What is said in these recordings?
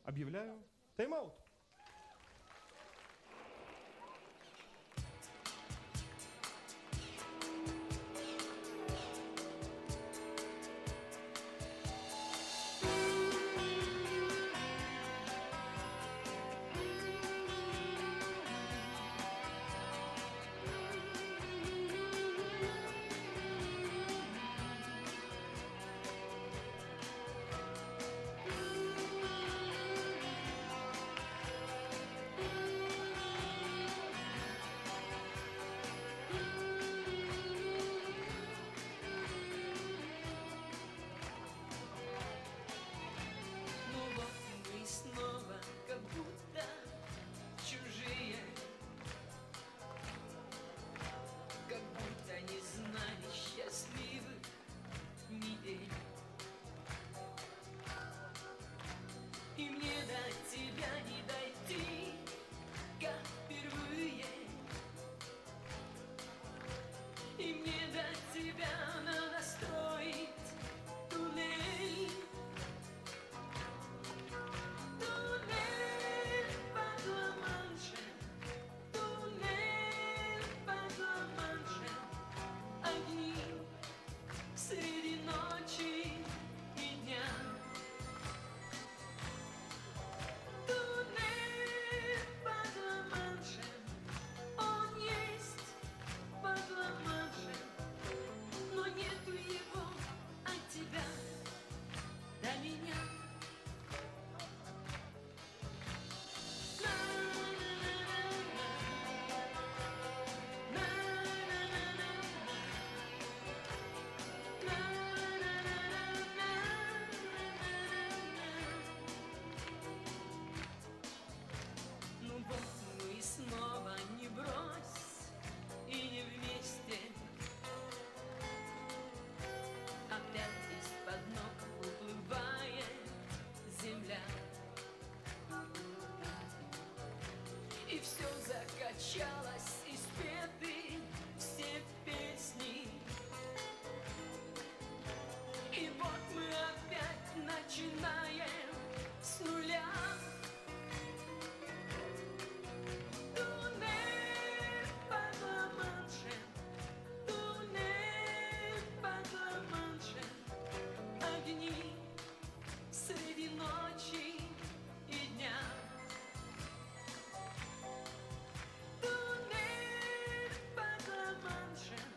объявляю тайм-аут. Снова как будто чужие, как будто не знали счастливых недель. И мне до тебя не дойти, как впервые. И мне до тебя надо строить туннель. Среди ночи и дня. Туннель под Ла-Маншем, он есть под Ла-Маншем, но нету его от тебя до меня. Ну вот мы снова не брось и не вместе. Опять из-под ног уплывает земля. И все закачалось, и спеты все песни. И вот мы опять начинаем с нуля. Среди ночи и дня. Туннель под Ла-Маншем,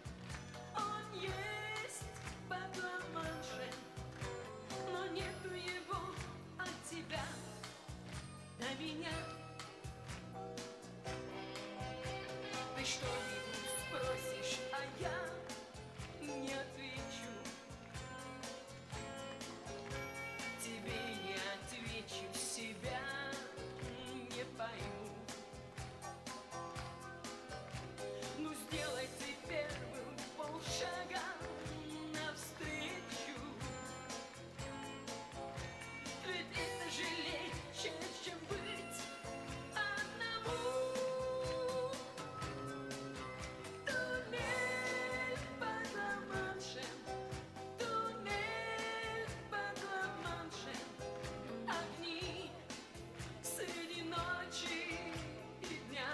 он есть под Ла-Маншем, но нету его от тебя до меня. Ты что-нибудь спросишь, а я не отвечу. Тебе не отвечу, себя не пойму. Ну сделай ты первым полшага навстречу. Ведь это же легче, чем быть одному. Туннель под Ла-Маншем, туннель под Ла-Маншем, огни среди ночи и дня.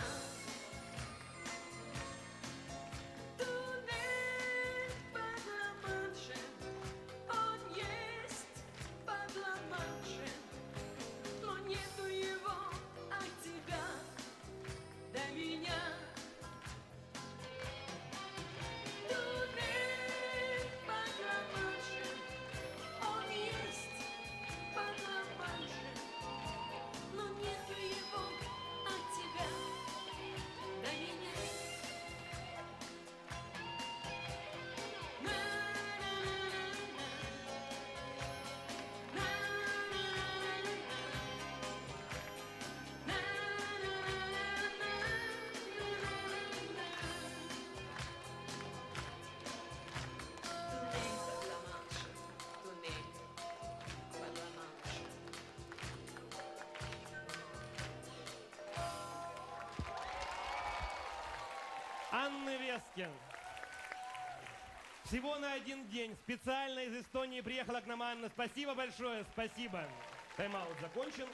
Туннель под Ла-Маншем, он есть под Ла-Маншем, но нету его от тебя до меня. Туннель под Ла-Маншем, он есть под Ла-Маншем, но нету его от тебя до меня. Анна Вескин. Всего на один день. Специально из Эстонии приехала к нам Анна. Спасибо большое, спасибо. Тайм-аут закончен.